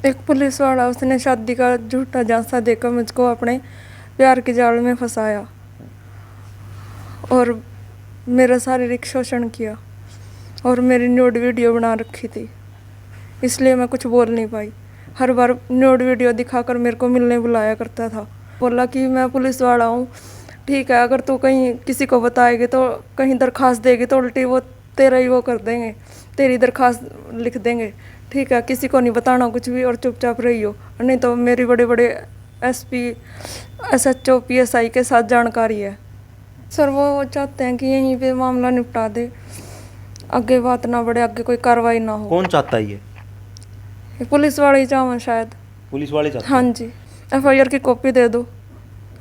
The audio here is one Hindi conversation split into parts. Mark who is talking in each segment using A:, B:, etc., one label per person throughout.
A: एक पुलिस वाला उसने शादी का झूठा झांसा देकर मुझको अपने प्यार के जाल में फंसाया और मेरा शारीरिक शोषण किया और मेरी न्यूड वीडियो बना रखी थी, इसलिए मैं कुछ बोल नहीं पाई। हर बार न्यूड वीडियो दिखाकर मेरे को मिलने बुलाया करता था। बोला कि मैं पुलिस वाला हूँ, ठीक है, अगर तू कहीं किसी को बताएगी तो कहीं दरखास्त देगी तो उल्टी वो तेरा ही वो कर देंगे, तेरी दरखास्त लिख देंगे, ठीक है, किसी को नहीं बताना कुछ भी और चुपचाप रही हो, नहीं तो मेरी बड़े बड़े एसपी, एसएचओ, पीएसआई के साथ जानकारी है। सर वो चाहते हैं कि यहीं पे मामला निपटा दे, आगे बात ना बढ़े, आगे कोई कार्रवाई ना हो।
B: कौन चाहता है ये
A: पुलिस वाले ही चाहते शायद।
B: पुलिस वाले चाहते
A: हाँ जी, एफआईआर की कॉपी दे दो।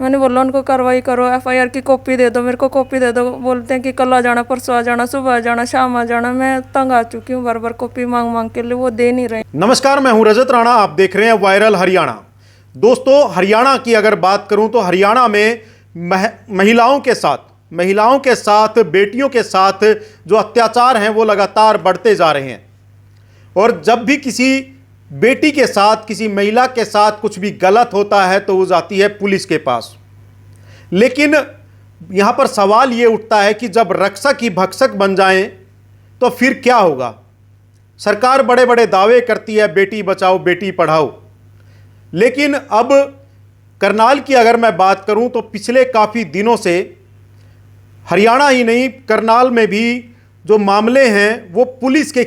A: मैंने बोला उनको कार्रवाई करो, एफआईआर की कॉपी दे दो, मेरे को कॉपी दे दो। बोलते हैं कि कल आ जाना, परसों आ जाना, सुबह आ जाना, शाम आ जाना। मैं तंग आ चुकी हूँ, बार बार कॉपी मांग मांग के लिए, वो दे नहीं रहे।
C: नमस्कार, मैं हूं रजत राणा, आप देख रहे हैं वायरल हरियाणा। दोस्तों, हरियाणा की अगर बात करूं तो हरियाणा में महिलाओं के साथ बेटियों के साथ जो अत्याचार हैं वो लगातार बढ़ते जा रहे हैं। और जब भी किसी बेटी के साथ, किसी महिला के साथ कुछ भी गलत होता है तो वो जाती है पुलिस के पास। लेकिन यहां पर सवाल ये उठता है कि जब रक्षक ही भक्षक बन जाएं तो फिर क्या होगा। सरकार बड़े बड़े दावे करती है, बेटी बचाओ बेटी पढ़ाओ, लेकिन अब करनाल की अगर मैं बात करूं तो पिछले काफ़ी दिनों से हरियाणा ही नहीं, करनाल में भी जो मामले हैं वो पुलिस के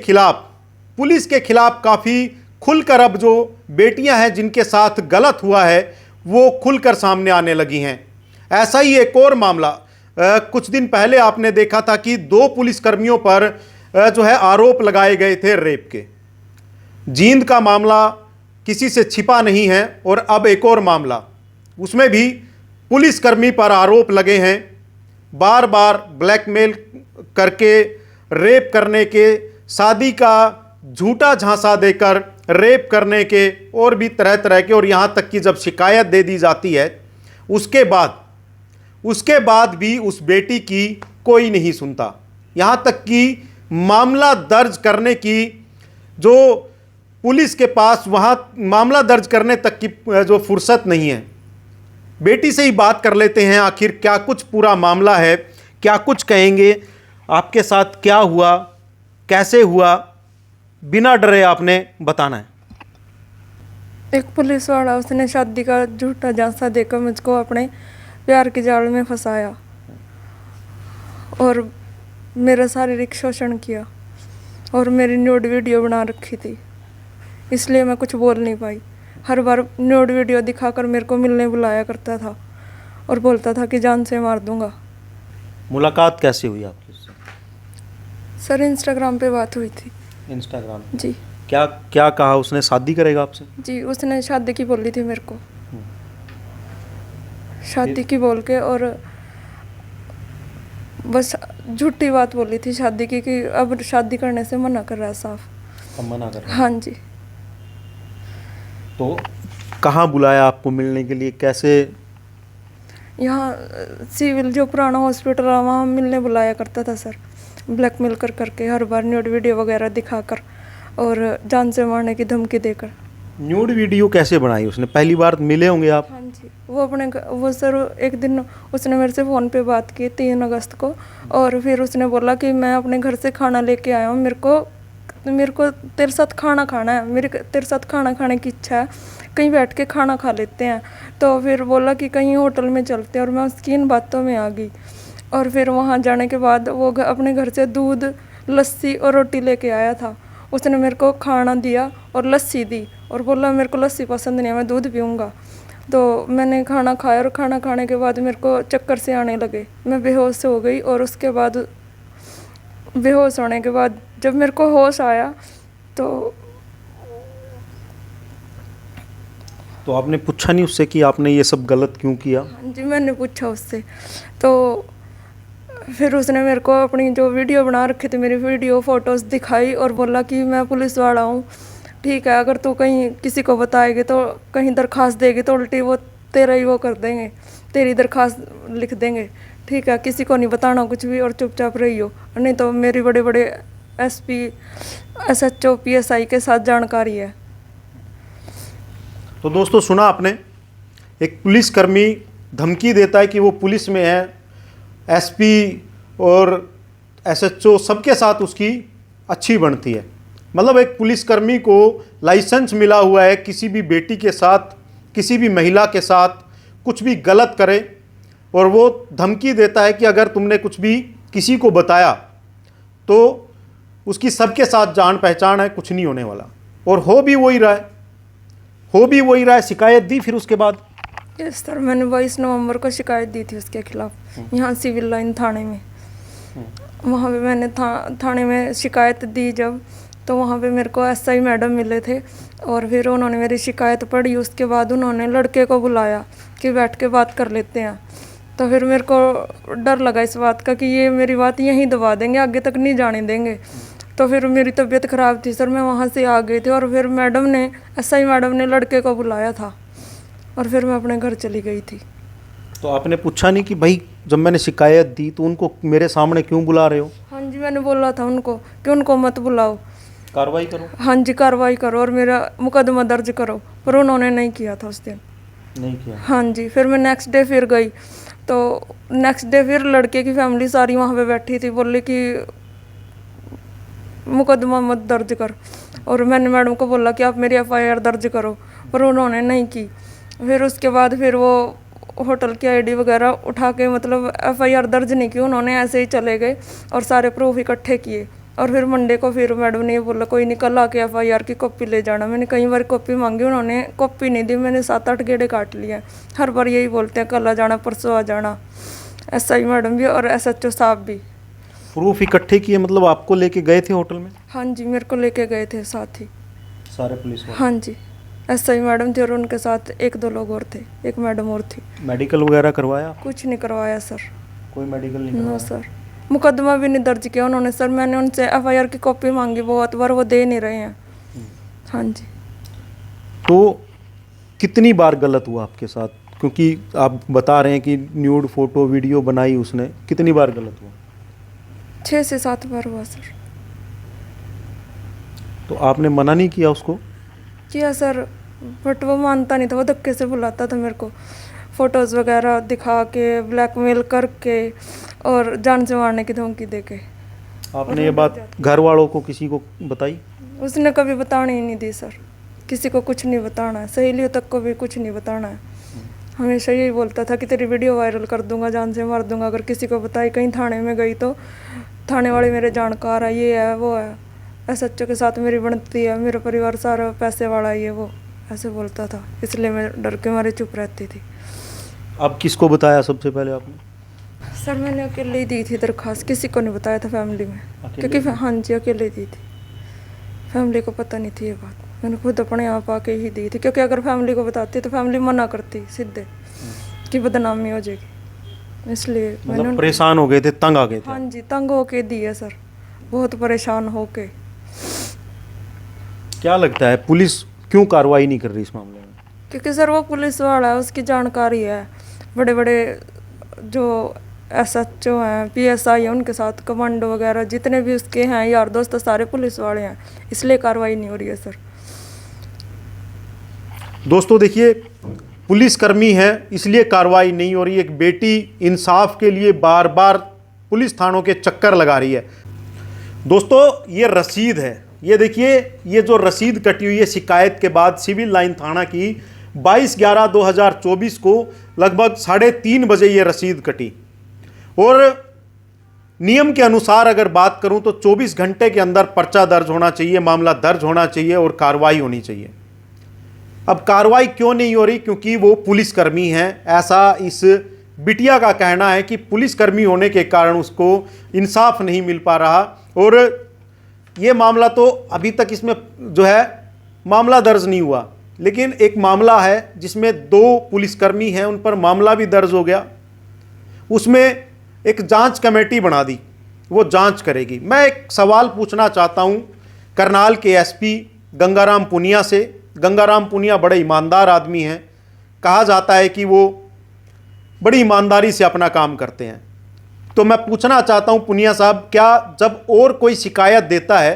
C: खिलाफ काफ़ी खुलकर अब जो बेटियां हैं जिनके साथ गलत हुआ है वो खुलकर सामने आने लगी हैं। ऐसा ही एक और मामला कुछ दिन पहले आपने देखा था कि 2 पुलिसकर्मियों पर जो है आरोप लगाए गए थे रेप के। जींद का मामला किसी से छिपा नहीं है और अब एक और मामला, उसमें भी पुलिसकर्मी पर आरोप लगे हैं, बार बार ब्लैकमेल करके रेप करने के, शादी का झूठा झांसा देकर रेप करने के, और भी तरह तरह के। और यहाँ तक कि जब शिकायत दे दी जाती है उसके बाद भी उस बेटी की कोई नहीं सुनता। यहाँ तक कि मामला दर्ज करने की जो पुलिस के पास वहाँ मामला दर्ज करने तक की जो फुर्सत नहीं है। बेटी से ही बात कर लेते हैं, आखिर क्या कुछ पूरा मामला है, क्या कुछ कहेंगे, आपके साथ क्या हुआ, कैसे हुआ, बिना डरे आपने बताना है।
A: एक पुलिस वाला उसने शादी का झूठा झांसा देकर मुझको अपने प्यार के जाल में फंसाया और मेरा शारीरिक शोषण किया और मेरी न्यूड वीडियो बना रखी थी, इसलिए मैं कुछ बोल नहीं पाई। हर बार न्यूड वीडियो दिखाकर मेरे को मिलने बुलाया करता था और बोलता था कि जान से मार दूंगा।
B: मुलाकात कैसे हुई आपकी उससे?
A: सर इंस्टाग्राम पे बात हुई थी।
B: इंस्टाग्राम
A: जी।
B: क्या क्या कहा उसने? शादी करेगा आपसे?
A: जी, उसने शादी की बोली थी मेरे को, शादी की बोल के, और बस झूठी बात बोली थी शादी की कि अब शादी करने से मना कर रहा है साफ।
B: अब मना कर रहा है?
A: हाँ जी।
B: तो कहाँ बुलाया आपको मिलने के लिए, कैसे?
A: यहाँ सिविल जो पुराना हॉस्पिटल है वहाँ मिलने बुलाया करता था सर, ब्लैकमेल कर करके, हर बार न्यूड वीडियो वगैरह दिखाकर और जान से मारने की धमकी देकर।
B: न्यूड वीडियो कैसे बनाई उसने? पहली बार मिले होंगे आप?
A: हाँ जी, वो सर एक दिन उसने मेरे से फ़ोन पे बात की 3 अगस्त को, और फिर उसने बोला कि मैं अपने घर से खाना लेके आया हूँ, मेरे को तेरे साथ खाना खाना है, मेरे तेरे साथ खाना खाने की इच्छा है, कहीं बैठ के खाना खा लेते हैं। तो फिर बोला कि कहीं होटल में चलते हैं, और मैं उसकी इन बातों में आ गई। और फिर वहाँ जाने के बाद वो अपने घर से दूध, लस्सी और रोटी लेके आया था। उसने मेरे को खाना दिया और लस्सी दी और बोला मेरे को लस्सी पसंद नहीं है, मैं दूध पीऊँगा। तो मैंने खाना खाया और खाना खाने के बाद मेरे को चक्कर से आने लगे, मैं बेहोश हो गई। और उसके बाद बेहोश होने के बाद जब मेरे को होश आया तो
B: आपने पूछा नहीं उससे कि आपने ये सब गलत क्यों किया?
A: हाँ जी, मैंने पूछा उससे। तो फिर उसने मेरे को अपनी जो वीडियो बना रखे थे, मेरी वीडियो फ़ोटोज़ दिखाई और बोला कि मैं पुलिस वाला हूँ, ठीक है, अगर तू कहीं किसी को बताएगी तो कहीं दरखास्त देगी तो उल्टी वो तेरा ही वो कर देंगे, तेरी दरखास्त लिख देंगे, ठीक है, किसी को नहीं बताना कुछ भी और चुपचाप रही हो, नहीं तो मेरी बड़े बड़े एसपी, एसएचओ, पीएसआई के साथ जानकारी है।
C: तो दोस्तों सुना आपने, एक पुलिसकर्मी धमकी देता है कि वो पुलिस में है, एसपी और एसएचओ सबके साथ उसकी अच्छी बनती है। मतलब एक पुलिसकर्मी को लाइसेंस मिला हुआ है किसी भी बेटी के साथ, किसी भी महिला के साथ कुछ भी गलत करे, और वो धमकी देता है कि अगर तुमने कुछ भी किसी को बताया तो उसकी सबके साथ जान पहचान है, कुछ नहीं होने वाला। और हो भी वही रहा है, हो भी वही रहा है। शिकायत दी फिर उसके बाद?
A: यस सर, मैंने 22 नवंबर को शिकायत दी थी उसके खिलाफ, यहाँ सिविल लाइन थाने में। वहाँ पे मैंने थाने में शिकायत दी जब, तो वहाँ पे मेरे को एसआई मैडम मिले थे और फिर उन्होंने मेरी शिकायत पढ़ी। उसके बाद उन्होंने लड़के को बुलाया कि बैठ के बात कर लेते हैं। तो फिर मेरे को डर लगा इस बात का कि ये मेरी बात यहीं दबा देंगे, आगे तक नहीं जाने देंगे। तो फिर मेरी तबीयत ख़राब थी सर, मैं वहाँ से आ गई थी और फिर मैडम ने, एसआई मैडम ने लड़के को बुलाया था और फिर मैं अपने घर चली गई थी।
B: तो आपने पूछा नहीं कि भाई जब मैंने शिकायत दी तो उनको मेरे सामने क्यों बुला रहे हो?
A: हाँ जी, मैंने बोला था उनको कि उनको मत बुलाओ,
B: कार्रवाई करो।
A: हाँ जी कार्रवाई करो और मेरा मुकदमा दर्ज करो, पर उन्होंने नहीं किया था उस दिन।
B: नहीं किया?
A: हाँ जी। फिर मैं नेक्स्ट डे फिर गई, तो नेक्स्ट डे फिर लड़के की फैमिली सारी वहाँ पे बैठी थी, बोली कि मुकदमा मत दर्ज कर। और मैंने मैडम को बोला कि आप मेरी एफआईआर दर्ज करो, पर उन्होंने नहीं की। फिर उसके बाद फिर वो होटल की आईडी वगैरह उठा के, मतलब एफआईआर दर्ज नहीं की उन्होंने, ऐसे ही चले गए और सारे प्रूफ इकट्ठे किए। और फिर मंडे को फिर मैडम ने ये बोला कोई नहीं, कल आके एफआईआर की कॉपी ले जाना। मैंने कई बार कॉपी मांगी, उन्होंने कॉपी नहीं दी। मैंने 7-8 गेड़े काट लिए, हर बार यही बोलते हैं कल आ जाना, परसों आ जाना, एसआई मैडम भी और एसएचओ साहब भी।
B: प्रूफ इकट्ठे किए मतलब आपको लेके गए थे होटल में?
A: हाँ जी, मेरे को लेके गए थे साथ ही
B: सारे पुलिस वाले?
A: हाँ जी, एसआई मैडम थे और उनके साथ 1-2 लोग और थे, एक मैडम और थी।
B: मेडिकल वगैरह करवाया?
A: कुछ नहीं करवाया सर।
B: कोई मेडिकल नहीं
A: नो
B: करवाया?
A: सर, मुकदमा भी नहीं दर्ज किया उन्होंने सर। मैंने उनसे एफआईआर की कॉपी मांगी बहुत बार, वो दे नहीं रहे हैं। हाँ जी।
B: तो कितनी बार गलत हुआ आपके साथ? क्योंकि आप बता रहे हैं कि न्यूड फोटो वीडियो बनाई उसने, कितनी बार गलत हुआ?
A: 6 से 7 बार हुआ सर।
B: तो आपने मना नहीं किया उसको?
A: किया सर, बट वो मानता नहीं था, वो धक्के से बुलाता था मेरे को, फ़ोटोज़ वगैरह दिखा के, ब्लैकमेल करके और जान से मारने की धमकी दे के।
B: आपने ये बात घर वालों को किसी को बताई?
A: उसने कभी बताने ही नहीं दी सर, किसी को कुछ नहीं बताना है, सहेलियों तक को भी कुछ नहीं बताना है। हमेशा यही बोलता था कि तेरी वीडियो वायरल कर दूंगा, जान से मार दूंगा अगर किसी को बताई। कहीं थाने में गई तो थाने वाले मेरे जानकार है, ये है वो है, एसएचओ के साथ मेरी बनती है, मेरा परिवार सारा पैसे वाला है, ये वो ऐसे बोलता था। इसलिए मैं डर के मारे चुप रहती थी।
B: अब किसको बताया सबसे पहले आपने?
A: सर मैंने अकेले ही दी थी दरख्वास्त, किसी को नहीं बताया था फैमिली में,
B: अकेले
A: क्योंकि हाँ जी अकेले दी थी, फैमिली को पता नहीं थी ये बात। मैंने खुद अपने आप आके ही दी थी, क्योंकि अगर फैमिली को बताती तो फैमिली मना करती सीधे कि बदनामी हो जाएगी, इसलिए मैंने
B: मतलब परेशान हो गए थे, तंग आ गए थे?
A: हाँ जी तंग होके दी है सर, बहुत परेशान होके।
B: क्या लगता है पुलिस क्यों कार्रवाई नहीं कर रही इस मामले में?
A: क्योंकि सर वो पुलिस वाला है, उसकी जानकारी है, बड़े बड़े जो एसएचओ हैं, पीएसआई हैं, उनके साथ कमांडो वगैरह जितने भी उसके हैं यार दोस्त सारे पुलिस वाले हैं, इसलिए कार्रवाई नहीं हो रही है सर।
C: दोस्तों देखिए, पुलिसकर्मी है इसलिए कार्रवाई नहीं हो रही। एक बेटी इंसाफ के लिए बार बार पुलिस थानों के चक्कर लगा रही है। दोस्तों ये रसीद है, ये देखिए, ये जो रसीद कटी हुई है शिकायत के बाद सिविल लाइन थाना की 22/11/2024 को लगभग 3:30 बजे ये रसीद कटी। और नियम के अनुसार अगर बात करूं तो 24 घंटे के अंदर पर्चा दर्ज होना चाहिए, मामला दर्ज होना चाहिए और कार्रवाई होनी चाहिए। अब कार्रवाई क्यों नहीं हो रही? क्योंकि वो पुलिसकर्मी हैं, ऐसा इस बिटिया का कहना है कि पुलिसकर्मी होने के कारण उसको इंसाफ नहीं मिल पा रहा। और ये मामला तो अभी तक इसमें जो है मामला दर्ज नहीं हुआ, लेकिन एक मामला है जिसमें 2 पुलिसकर्मी हैं, उन पर मामला भी दर्ज हो गया। उसमें एक जांच कमेटी बना दी, वो जांच करेगी। मैं एक सवाल पूछना चाहता हूं करनाल के एसपी गंगाराम पुनिया से। गंगाराम पुनिया बड़े ईमानदार आदमी हैं, कहा जाता है कि वो बड़ी ईमानदारी से अपना काम करते हैं। तो मैं पूछना चाहता हूं पुनिया साहब, क्या जब और कोई शिकायत देता है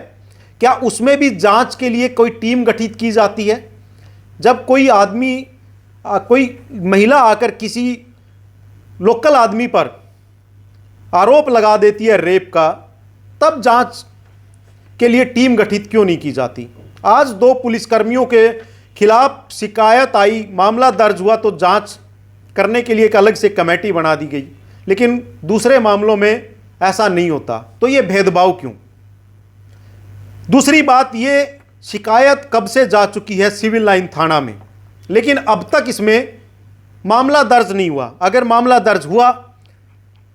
C: क्या उसमें भी जांच के लिए कोई टीम गठित की जाती है? जब कोई आदमी कोई महिला आकर किसी लोकल आदमी पर आरोप लगा देती है रेप का, तब जांच के लिए टीम गठित क्यों नहीं की जाती? आज 2 पुलिसकर्मियों के खिलाफ शिकायत आई, मामला दर्ज हुआ तो जांच करने के लिए एक अलग से कमेटी बना दी गई, लेकिन दूसरे मामलों में ऐसा नहीं होता। तो ये भेदभाव क्यों? दूसरी बात, ये शिकायत कब से जा चुकी है सिविल लाइन थाना में, लेकिन अब तक इसमें मामला दर्ज नहीं हुआ। अगर मामला दर्ज हुआ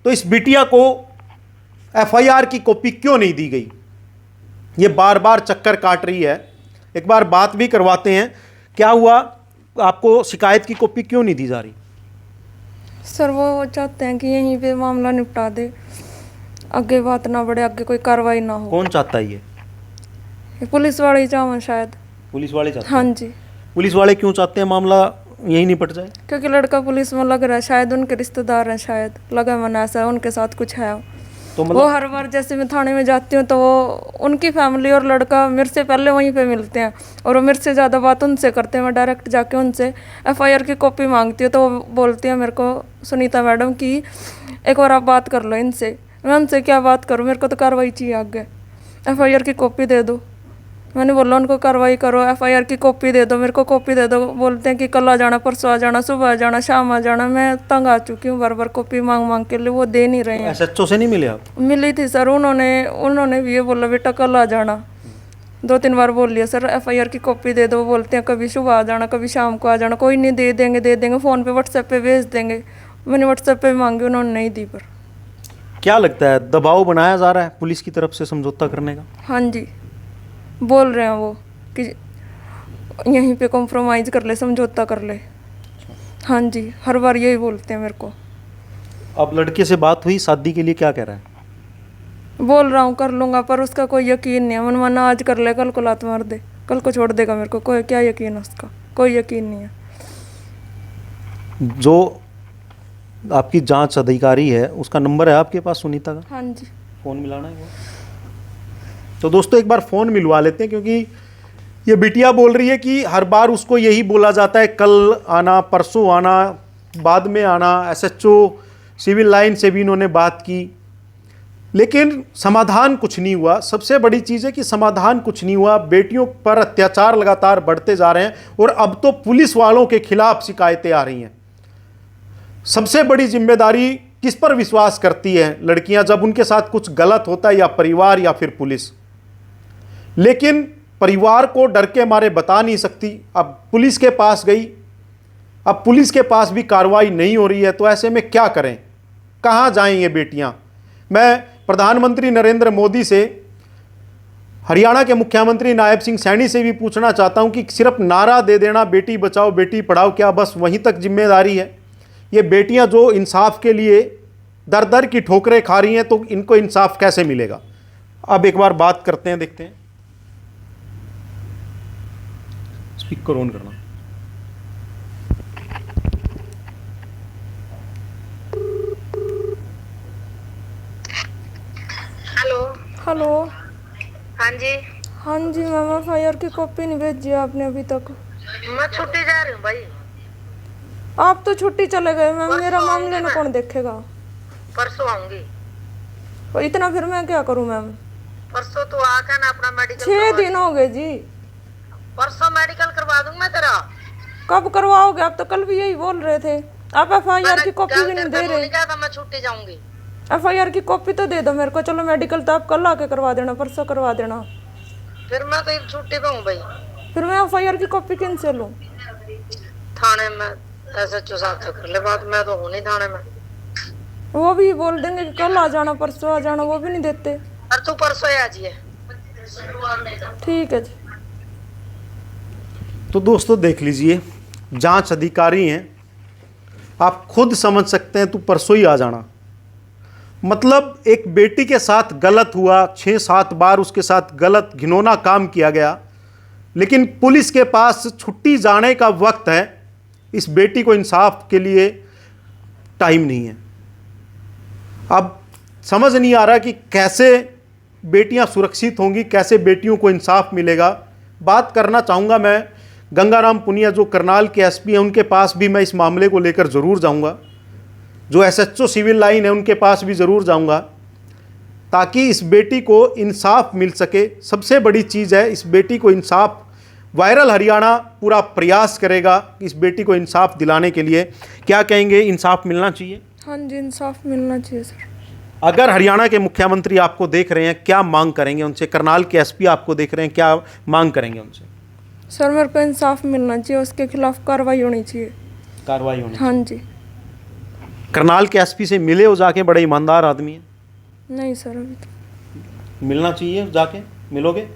C: तो इस बिटिया को एफआईआर की कॉपी क्यों नहीं दी गई? ये बार बार चक्कर काट रही है। एक बार बात भी करवाते हैं, क्या हुआ, आपको शिकायत की कॉपी क्यों नहीं दी जा रही?
A: सर वो चाहते हैं कि यहीं पे मामला निपटा दे, आगे बात ना बढ़े, आगे कोई कार्रवाई ना हो।
B: कौन चाहता है ये?
A: ये पुलिस वाले ही चाहें शायद।
B: पुलिस वाले चाहते हैं?
A: हाँ जी,
B: पुलिस वाले क्यों चाहते हैं मामला यहीं निपट जाए?
A: क्योंकि लड़का पुलिस में लग रहा है, शायद उनके रिश्तेदार हैं, शायद लगा मन ऐसा उनके साथ कुछ है।
B: तो
A: वो
B: मतलब
A: हर बार जैसे मैं थाने में जाती हूँ तो वो उनकी फैमिली और लड़का मेरे से पहले वहीं पे मिलते हैं, और वो मेरे से ज़्यादा बात उनसे करते हैं। मैं डायरेक्ट जाके उनसे एफआईआर की कॉपी मांगती हूँ तो वो बोलती है मेरे को, सुनीता मैडम, कि एक बार आप बात कर लो इनसे। मैं उनसे क्या बात करूँ, मेरे को तो कार्रवाई चाहिए, आगे एफआईआर की कॉपी दे दो। मैंने बोला उनको कार्रवाई करो, एफआईआर की कॉपी दे दो, मेरे को कॉपी दे दो। बोलते हैं कि कल आ जाना, परसों आ जाना, सुबह आ जाना, शाम आ जाना। मैं तंग आ चुकी हूँ, बार बार कॉपी मांग मांग के लिए, वो दे नहीं रहे हैं।
B: एसएचओ से नहीं मिले आप?
A: मिली थी सर, उन्होंने भी ये बोला बेटा कल आ जाना, 2-3 बार बोल लिया सर एफआईआर की कॉपी दे दो। बोलते हैं कभी सुबह आ जाना, कभी शाम को आ जाना। कोई नहीं, दे देंगे, फ़ोन पे व्हाट्सएप पे भेज देंगे। मैंने व्हाट्सएप पे मांगी, उन्होंने नहीं दी। पर
B: क्या लगता है, दबाव बनाया जा रहा है पुलिस की तरफ से समझौता करने का?
A: हाँ जी, बोल रहे हैं वो कि यहीं पे कॉम्प्रोमाइज़ कर ले, समझौता कर ले। हाँ जी, हर बार यही बोलते हैं मेरे को।
B: अब लड़के से बात हुई शादी के लिए, क्या कह रहा है?
A: बोल रहा हूँ कर लूँगा, पर उसका कोई यकीन नहीं है। मनमाना आज कर ले, कल को लात मार दे, कल को छोड़ देगा मेरे को। कोई क्या यकीन है उसका? कोई यकीन नहीं है।
B: जो आपकी जांच अधिकारी है उसका नंबर है आपके पास, सुनीता का?
A: हाँ जी,
B: फ़ोन मिलाना है वो। तो दोस्तों एक बार फ़ोन मिलवा लेते हैं, क्योंकि ये बिटिया बोल रही है कि हर बार उसको यही बोला जाता है, कल आना, परसों आना, बाद में आना। एसएचओ सिविल लाइन से भी इन्होंने बात की, लेकिन समाधान कुछ नहीं हुआ। सबसे बड़ी चीज़ है कि समाधान कुछ नहीं हुआ। बेटियों पर अत्याचार लगातार बढ़ते जा रहे हैं, और अब तो पुलिस वालों के खिलाफ शिकायतें आ रही हैं। सबसे बड़ी जिम्मेदारी किस पर विश्वास करती है लड़कियां जब उनके साथ कुछ गलत होता है? या परिवार या फिर पुलिस। लेकिन परिवार को डर के मारे बता नहीं सकती। अब पुलिस के पास गई, अब पुलिस के पास भी कार्रवाई नहीं हो रही है, तो ऐसे में क्या करें, कहाँ जाएं ये बेटियां? मैं प्रधानमंत्री नरेंद्र मोदी से, हरियाणा के मुख्यमंत्री नायब सिंह सैनी से भी पूछना चाहता हूं कि सिर्फ नारा दे देना बेटी बचाओ बेटी पढ़ाओ, क्या बस वहीं तक जिम्मेदारी है? ये बेटियां जो इंसाफ के लिए दर दर की ठोकरें खा रही हैं, तो इनको इंसाफ कैसे मिलेगा? अब एक बार बात करते हैं, देखते हैं। स्पीकर ऑन करना।
D: हेलो।
A: हेलो।
D: हाँ जी।
A: हाँ जी मैम, एफआईआर की कॉपी नहीं भेजी आपने अभी तक।
D: मैं छुट्टी जा रही हूँ भाई।
A: आप तो छुट्टी चले गए मैम, मेरा मामले में कौन देखेगा?
D: परसों आऊंगी।
A: और इतना फिर मैं क्या करूँ मैम?
D: परसों तो आकर ना अपना मेडिकल
A: 6 दिन हो गए जी।
D: परसों मेडिकल करवा दूंगा मैं तेरा।
A: कब करवाओगे? आप तो कल भी यही बोल रहे थे। आप एफआईआर की कॉपी भी नहीं दे रहे।
D: क्या था, मैं छुट्टी जाऊंगी।
A: एफआईआर की कॉपी तो दे दो मेरे को। चलो मेडिकल तो आप कल आके करवा देना, परसों करवा देना।
D: फिर मैं तो छुट्टी पे हूँ भाई।
A: फिर मैं एफआईआर की कॉपी किन से लूँ?
D: थाने में एसएचओ साहब से कर ले बात, मैं तो हूँ नहीं थाने में।
A: वो भी बोल देंगे कि कल आ जाना, परसों आ जाना, वो भी नहीं देते।
D: और तू परसों ही आ जाइए।
A: ठीक है जी।
C: तो दोस्तों देख लीजिए, जांच अधिकारी हैं, आप खुद समझ सकते हैं, तू परसों ही आ जाना। मतलब एक बेटी के साथ गलत हुआ, 6-7 बार उसके साथ गलत घिनौना काम किया गया, लेकिन पुलिस के पास छुट्टी जाने का वक्त है। इस बेटी को इंसाफ के लिए टाइम नहीं है। अब समझ नहीं आ रहा कि कैसे बेटियां सुरक्षित होंगी, कैसे बेटियों को इंसाफ मिलेगा। बात करना चाहूँगा मैं
B: गंगाराम पुनिया जो करनाल के एसपी हैं उनके पास भी मैं इस मामले को लेकर ज़रूर जाऊंगा, जो एसएचओ सिविल लाइन है उनके पास भी ज़रूर जाऊंगा, ताकि इस बेटी को इंसाफ मिल सके। सबसे बड़ी चीज़ है, इस बेटी को इंसाफ, वायरल हरियाणा पूरा प्रयास करेगा इस बेटी को इंसाफ दिलाने के लिए। क्या कहेंगे, इंसाफ मिलना चाहिए?
A: हाँ जी, इंसाफ मिलना चाहिए सर।
B: अगर हरियाणा के मुख्यमंत्री आपको देख रहे हैं, क्या मांग करेंगे उनसे? करनाल के एसपी आपको देख रहे हैं, क्या मांग करेंगे उनसे?
A: सर मेरे को इंसाफ मिलना चाहिए, उसके खिलाफ कार्रवाई होनी चाहिए।
B: कार्रवाई होनी?
A: हाँ जी।
B: करनाल के एसपी से मिले हो जाके? बड़े ईमानदार आदमी हैं।
A: नहीं सर, अभी तो।
B: मिलना चाहिए, जाके मिलोगे?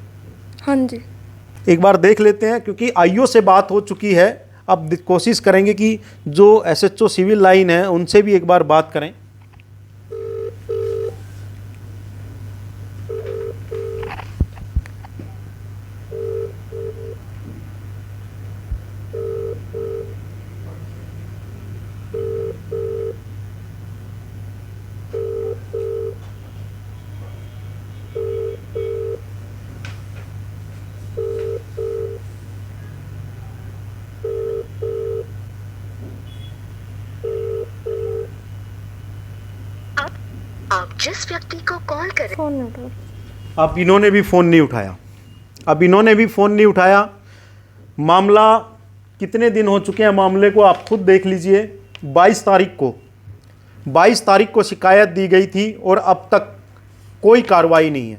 A: हाँ जी।
B: एक बार देख लेते हैं, क्योंकि आईओ से बात हो चुकी है। अब कोशिश करेंगे कि जो एसएचओ सिविल लाइन है उनसे भी एक बार बात करें।
E: आप जिस व्यक्ति को कॉल करें
A: फोन नहीं उठा रहा।
B: अब इन्होंने भी फ़ोन नहीं उठाया। मामला कितने दिन हो चुके हैं, मामले को आप खुद देख लीजिए। 22 तारीख को शिकायत दी गई थी और अब तक कोई कार्रवाई नहीं है।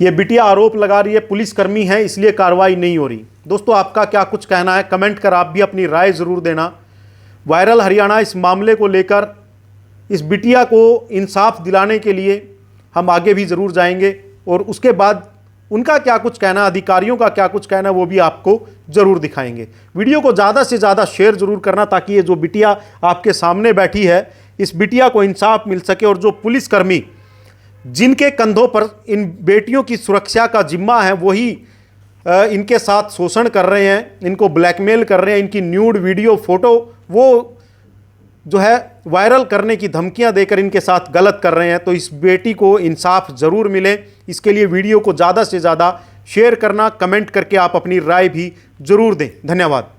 B: ये बिटिया आरोप लगा रही है पुलिसकर्मी है इसलिए कार्रवाई नहीं हो रही। दोस्तों, आपका क्या कुछ कहना है? कमेंट कर आप भी अपनी राय ज़रूर देना। वायरल हरियाणा इस मामले को लेकर इस बिटिया को इंसाफ दिलाने के लिए हम आगे भी ज़रूर जाएंगे, और उसके बाद उनका क्या कुछ कहना, अधिकारियों का क्या कुछ कहना, वो भी आपको ज़रूर दिखाएंगे। वीडियो को ज़्यादा से ज़्यादा शेयर ज़रूर करना, ताकि ये जो बिटिया आपके सामने बैठी है, इस बिटिया को इंसाफ मिल सके, और जो पुलिसकर्मी जिनके कंधों पर इन बेटियों की सुरक्षा का जिम्मा है, वही इनके साथ शोषण कर रहे हैं, इनको ब्लैकमेल कर रहे हैं, इनकी न्यूड वीडियो फ़ोटो वो जो है वायरल करने की धमकियां देकर इनके साथ गलत कर रहे हैं। तो इस बेटी को इंसाफ ज़रूर मिले, इसके लिए वीडियो को ज़्यादा से ज़्यादा शेयर करना, कमेंट करके आप अपनी राय भी ज़रूर दें। धन्यवाद।